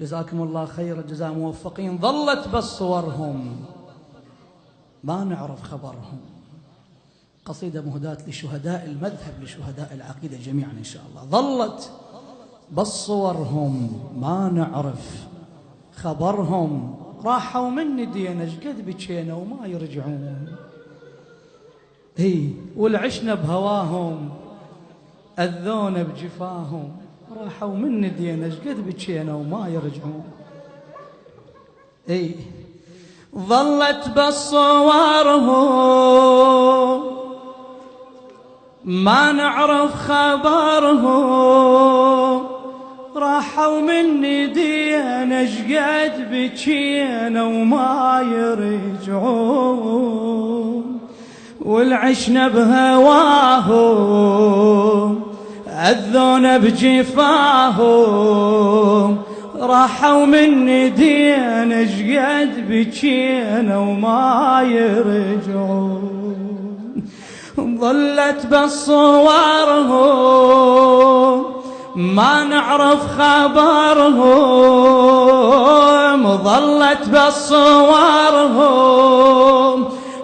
جزاكم الله خير الجزاء، موفقين. ظلت بس صورهم ما نعرف خبرهم. قصيدة مهداة لشهداء المذهب، لشهداء العقيدة جميعا إن شاء الله. ظلت بس صورهم ما نعرف خبرهم، راحوا من دينا شقد بكينا وما يرجعون. والعشنا بهواهم أذونا بجفاهم، راحوا من دينا شقد بكينا وما يرجعون. ظلت بس صورهم ما نعرف خبرهم، راحوا من دينا شقد بكينا وما يرجعون. والعشنا بهواهم أذونا بجفاهم، راحوا من دينا شقد بكينا وما يرجعون. ظلت بس صورهم ما نعرف خبرهم، ظلت بس صورهم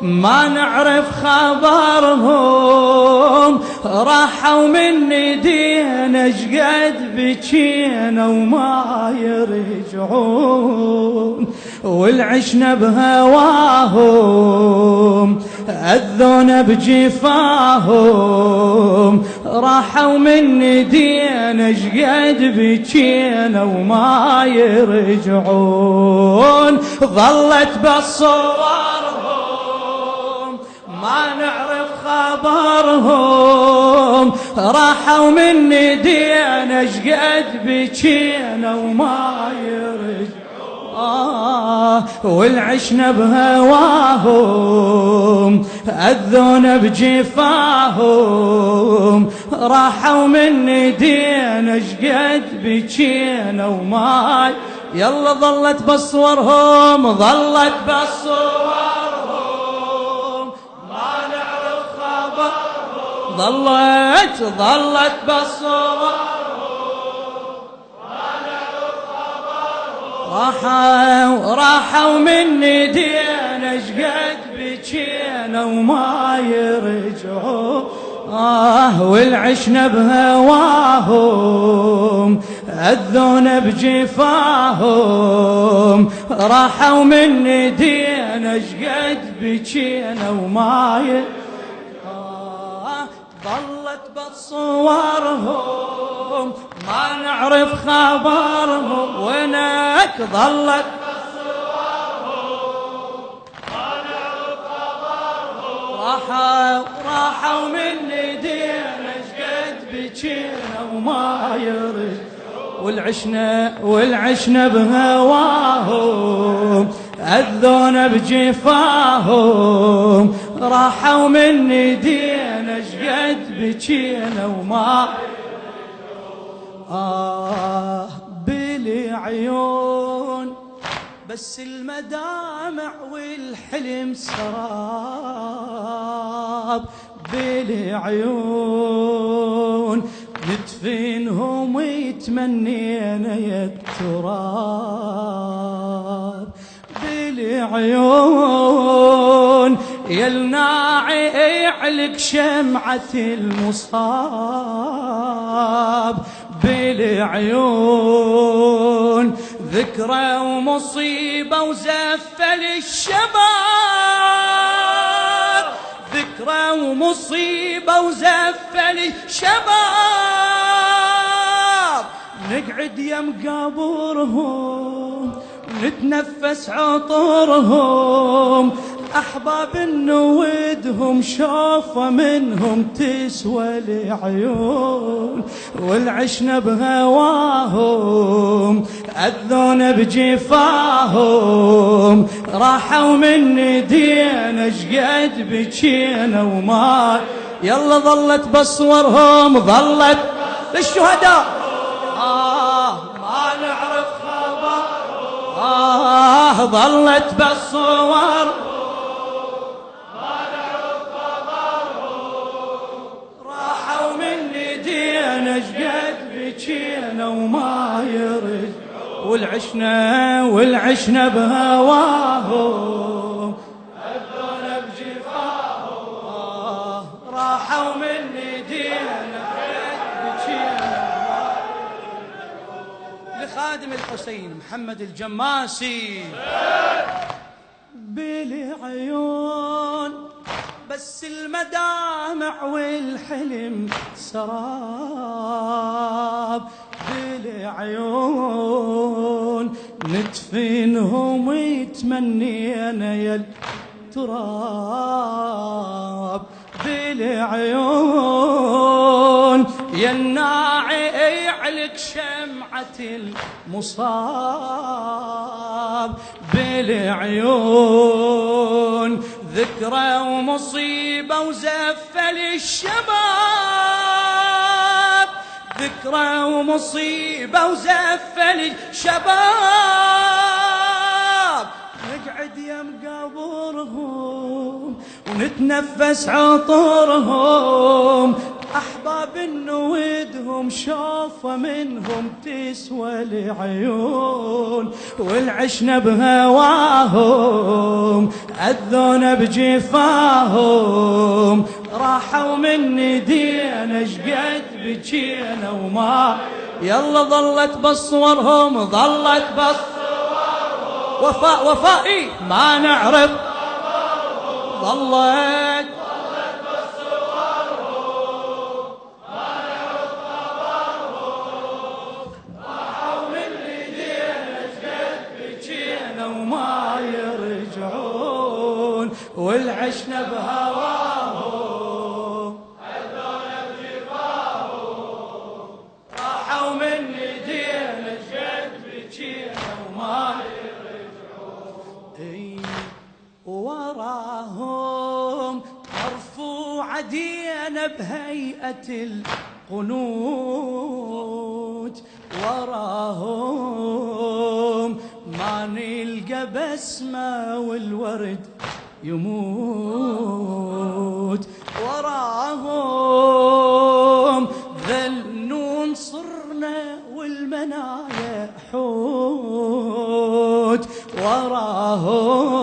ما نعرف خبرهم، راحوا من دينا شقد بكينا وما يرجعون. والعشنا بهواهم أذونا بجفاهم، راحوا من دينا شقد بكينا وما يرجعون. ظلت بس صورهم ما نعرف خبرهم، راحوا من دينا شقد بكينا وما يرجعون. والعشنا بهواهم أذونا بجفاهم، راحوا من دينا شقد بكينا وما. يلا ظلت بس صورهم، ظلت بس صورهم ما نعرف خبرهم، ظلت بس صورهم راحوا من دينا شقد بكينا وما يرجعون. والعشنا بهواهم أذونا بجفاهم، راحوا من دينا شقد بكينا وما يرجعون. ظلت بس صورهم ما نعرف خبرهم، وينك؟ ظلت بس صورهم ما نعرف خبرهم، راحوا من دينا شقد بكينا وما يرجعون. والعشنا بهواهم أذونا بجفاهم، راحوا من دينا شقد بكينا وما. بلي عيون بس المدامع والحلم سراب، بلي عيون ندفنهم ويتمنينا يا التراب. بلي عيون يلناعي علق شمعة المصاب، بلي عيون ذكرى ومصيبة وزفل الشباب، ذكرى ومصيبة وزفل الشباب. نقعد يم قبرهم نتنفس عطرهم، أحباب نودهم شوفة منهم تسوى العيون. والعشنا بهواهم أذونا بجفاهم، راحوا من دينا شقد بكينا وما. يلا ظلت بس صورهم، ظلت للشهداء ما نعرف خبر. ظلت بس صور شقد بكينا وما يرجعون. والعشنا بهواهم أذون بجفاهم راحوا مني دينا لخادم الحسين محمد الجماسي بلي عيون بس المدامع والحلم سراب بلي عيون ندفنهم ويتمنينا يا التراب بلي عيون يا الناعي عليك شمعة المصاب بلي عيون ذكرى ومصيبة وزفل الشباب ذكرى ومصيبة وزفل الشباب نقعد يم قبرهم ونتنفس عطرهم أحباب نودهم شوفة منهم تسوى العيون والعشنا بهواهم أذون بجفاهم راحوا مني دينا شقد بجينا وما يلا ظلت بصورهم ظلت بصورهم وفائي ما نعرف ظلت والعشنا بهواهم أذون بجفاهم راحوا مني دينا شد بجينا وما يرجعون وراهم مرفوعة دينا بهيئة القنوت وراهم ما نلقى بسمة والورد يموت وراهم ذلون صرنا والمنايا حوت وراهم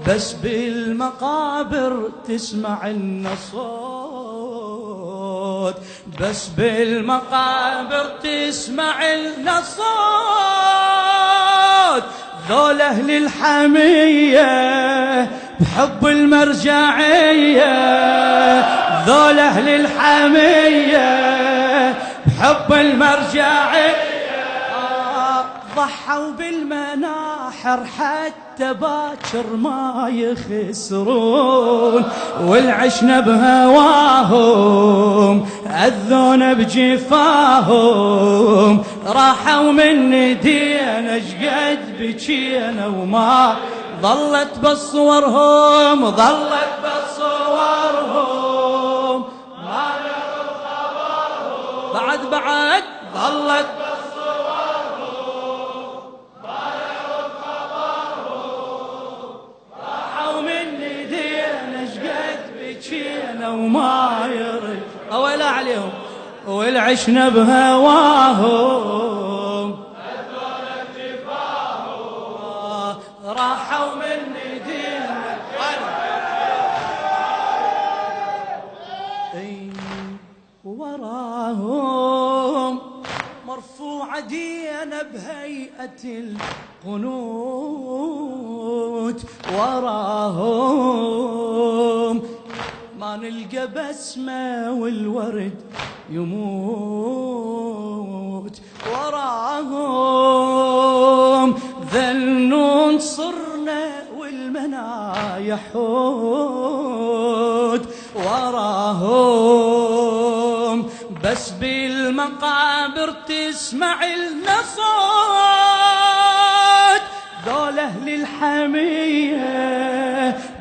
بس بالمقابر تسمع لنا صوت بس بالمقابر تسمع لنا صوت ذول أهل الحمية بحب المرجعية ذول أهل الحمية بحب المرجعية ضحوا بالمناحر حتى باكر ما يخسرون والعشنا بهواهم أذون بجفاهم راحوا مني دينا شقد بجينا وما ظلت بصورهم ظلت بصورهم ما نعرف خبرهم بعد ظلت وما يرد أولا عليهم والعشنا بهواهم أذون بجفاهم راحوا مني دينا وراهم مرفوعة دينا بهيئة القنوت وراهم ما نلقى بسمة والورد يموت وراهم ذلون صرنا والمنايا حوت وراهم بس بالمقابر تسمع لنا صوت ذول أهل الحمية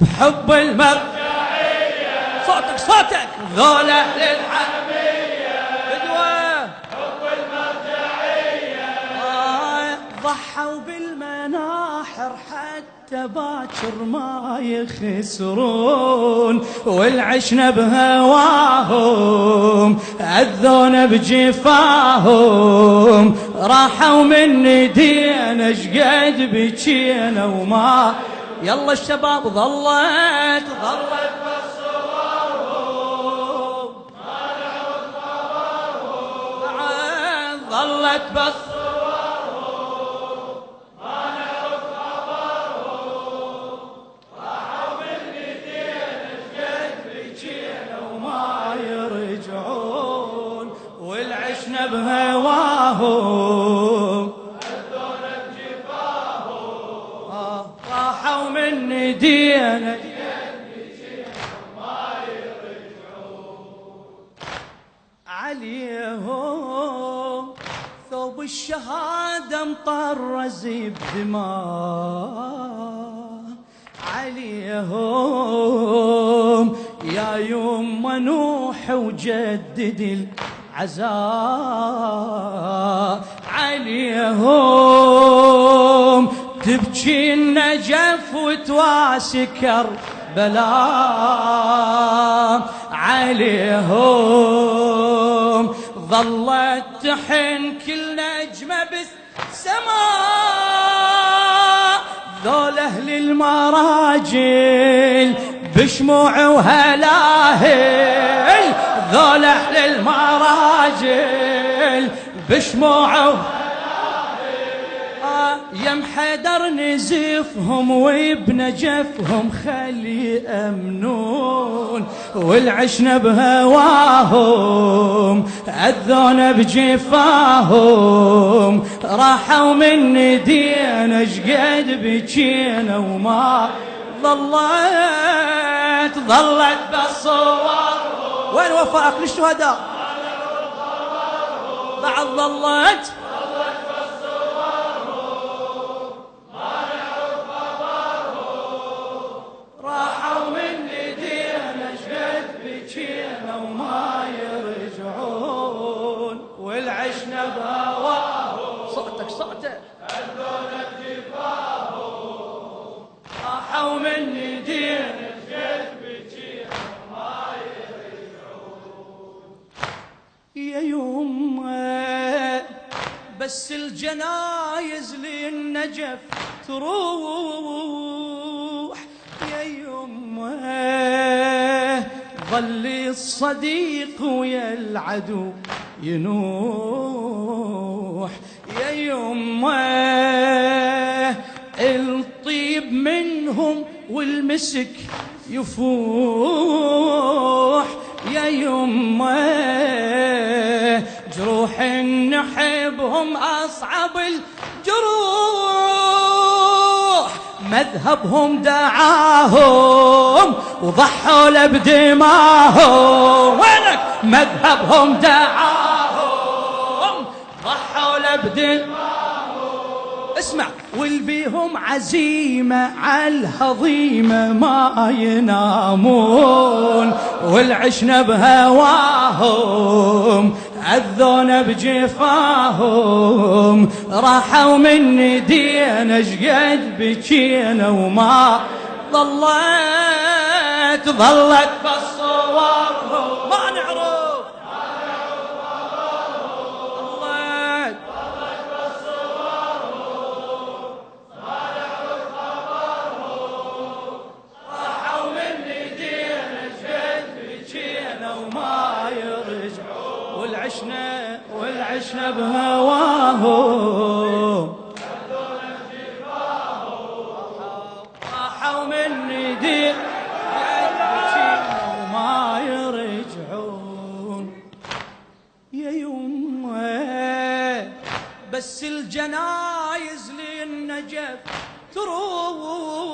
بحب المرجعية صوتك ذول أهل الحمية بدوى حب المرجعية ضحوا بالمناحر حتى باكر ما يخسرون، والعشنا بهواهم أذون بجفاهم، راحوا من ندينا شقد بكينا وما. يلا الشباب ظلت بصورهم ما نعرف خبرهم، ظلت بصورهم ما نعرف خبرهم، راحوا من ندينا شقد بكينا وما يرجعون، والعشنا بهواهم من ندينا ما يرجعون. عليهم ثوب الشهادة مطرز بدماء، عليهم يا يما نوح وجدد العزاء، عليهم تبكي النجف وتواسكر بلا، عليهم ظلت تحن كل نجمة بالسماء، ذول أهل المراجل بشموع وهلاهل، ذول أهل المراجل بشموع يم حدر نزفهم وبنجفهم خلي أمنون، والعشنا بهواهم أذون بجفاهم، راحوا من ندينا شقد بكينا وما. ظلت بالصور. وين وفاءك للشهداء؟ بعد ظلت وما يرجعون، والعشنا بهواهم صوتك أذون بجفاهم، راحوا من ندينا شقد بكينا وما يرجعون. يا يمه بس الجنايز للنجف تروح، يا يمه ظل الصديق ويا العدو ينوح، يا يمه الطيب منهم والمسك يفوح، يا يمه جروح نحبهم أصعب الجروح، مذهبهم دعاهم وضحوا له بدماهم. وينك؟ مذهبهم دعاهم ضحوا له بدماهم. اسمع، والبيهم عزيمة عالهضيمة ما ينامون، والعشنا بهواهم أذون بجفاهم، راحوا من ندينا شقد بكينا وما. ظلت بصورهم ما نعرف ظلت بصورهم ما نعرف خبرهم، راحوا من ندينا شقد بكينا وما يرجعون، والعشنا بهواهم راحوا من ندينا وما يرجعون. يا يمه بس الجنايز للنجف تروح،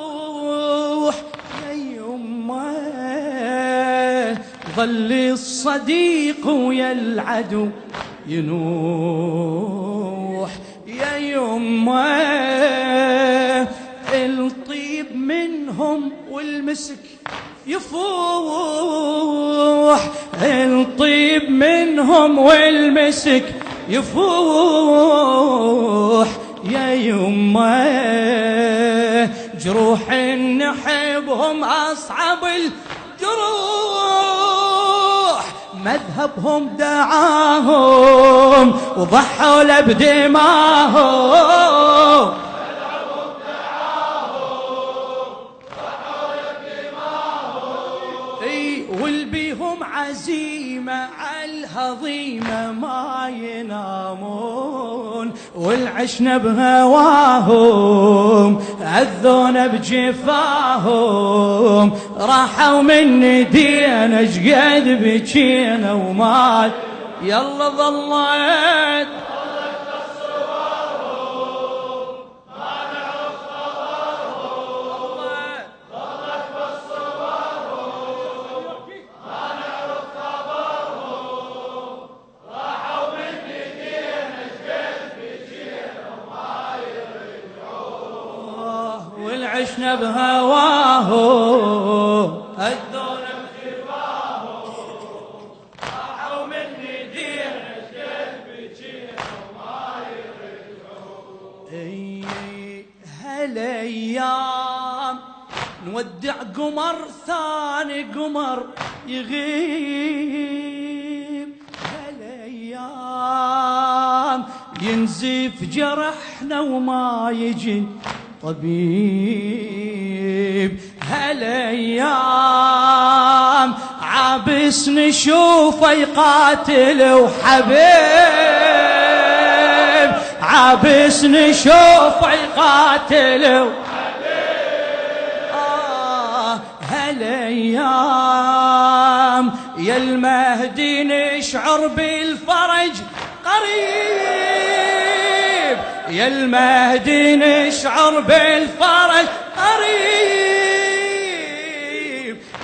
يا يمه ظل الصديق ويا العدو ينوح، يا يمه الطيب منهم والمسك يفوح، الطيب منهم والمسك يفوح، يا يمه جروح نحبهم أصعب الجروح مذهبهم دعاهم وضحوا له بدماهم والبيهم عزيمة عالهضيمة ما ينامون والعشنا بهواهم أذونا بجفاهم راحوا من دينا شقد بجينا وما يلا ظلت عشنا بهواهم أذونا بجفاهم راحوا من دينا شقد بجينا وما يرجعون هالايام نودع قمر ثاني قمر يغيب هالايام ينزف جرحنا وما يجي طبيب هالايام عابس نشوفه يقاتل وحبيب عابس نشوفه يقاتل وحبيب هالايام يا المهدي نشعر بالفرج قريب يا المهدي نشعر بالفرج قريب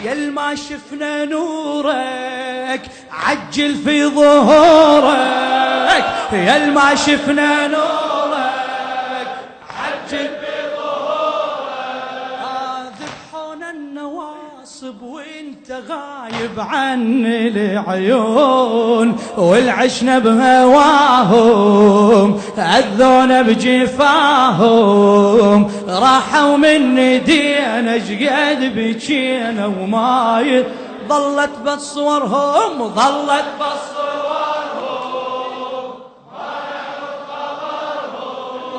يا ما شفنا نورك عجل في ظهورك يا ما شفنا نورك عجل في ظهورك ذبحونا النواصب وانت غايب عن العيون والعشنا بهواهم أذونا بجفاهم راحوا من دينا شقد بجينا وما ظلت بصورهم ظلت بصورهم ما نعرف خبرهم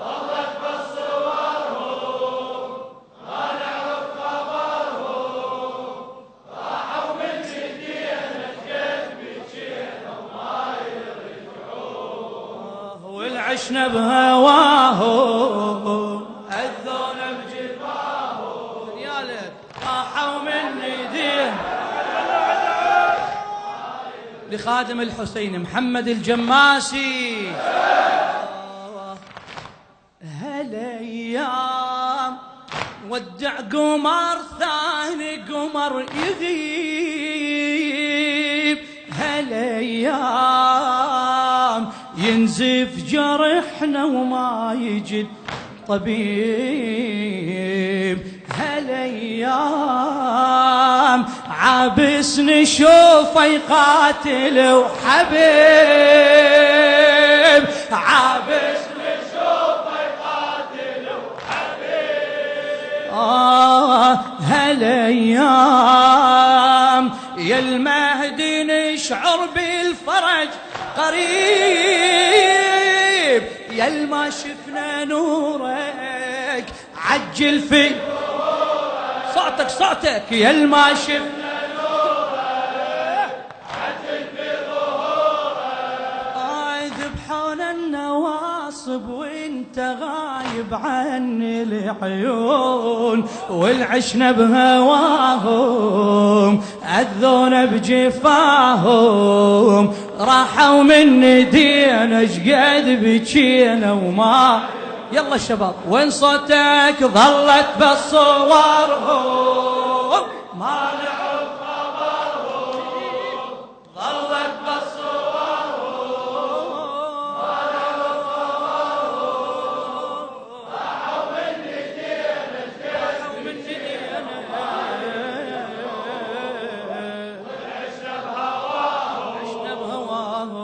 ظلت بصورهم ما نعرف خبرهم راحوا من دينا شقد بجينا وما يرجعون والعشنا بهواهم أذونا بجفاهم يالك راحوا من دينا لخادم الحسين محمد الجماسي هالايام ودع قمر ثاني قمر يغيب هالايام ينزف جرحنا وما يجد طبيب هالايام عابس نشوفه يقاتل وحبيب عابس نشوفه يقاتل وحبيب هالايام يا المهدي نشعر بالفرج قريب يا ما شفنا نورك عجل في صوتك يا ما شفنا نورك عجل في ظهورك ذبحونا النواصب وانت غايب عن العيون والعشنا بهواهم أذونا بجفاهم راحوا من دينا شقد بجينا وما يلا الشباب وين صوتك ظلت بصورهم ما نعرف خبرهم ظلت بصورهم ما نعرف خبرهم راحوا من دينا شقد بجينا والعشنا بهواهم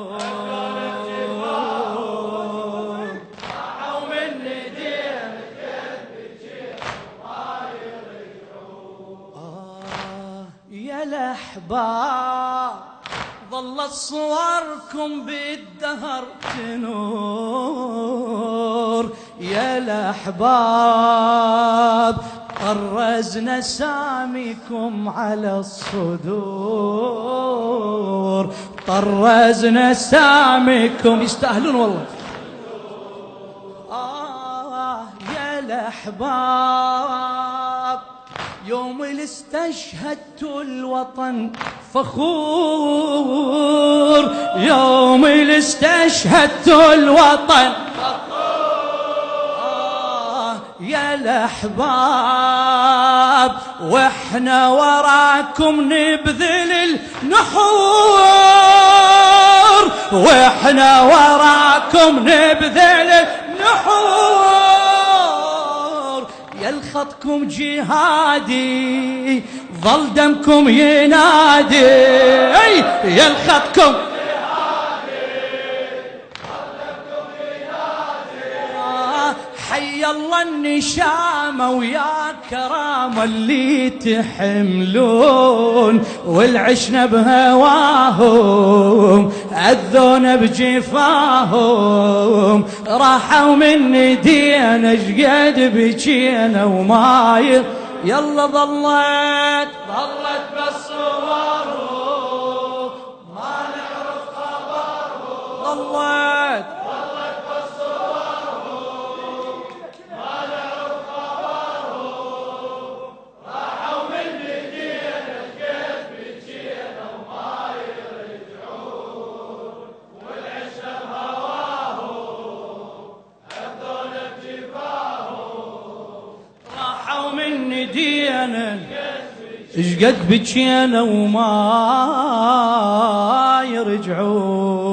الأحباب ظلت صوركم بالدهر تنور. يا الأحباب طرزنا ساميكم على الصدور، طرزنا ساميكم يستاهلون والله. يا الأحباب يوم اللي استشهدتوا الوطن فخور، يوم اللي استشهدتوا الوطن يا الأحباب واحنا وراكم نبذل النحور، واحنا وراكم نبذل النحور. يا الخطكم جهادي ظل دمكم ينادي، يا الخطكم حي الله النشامة ويا كرامة اللي تحملون، والعشنا بهواهم أذونا بجفاهم، راحوا من ايدينا شقد بجينا وما يلا ظلت بس صورهم ما نعرف خبرهم، ظلت دينا اشقد بجينا وما يرجعون.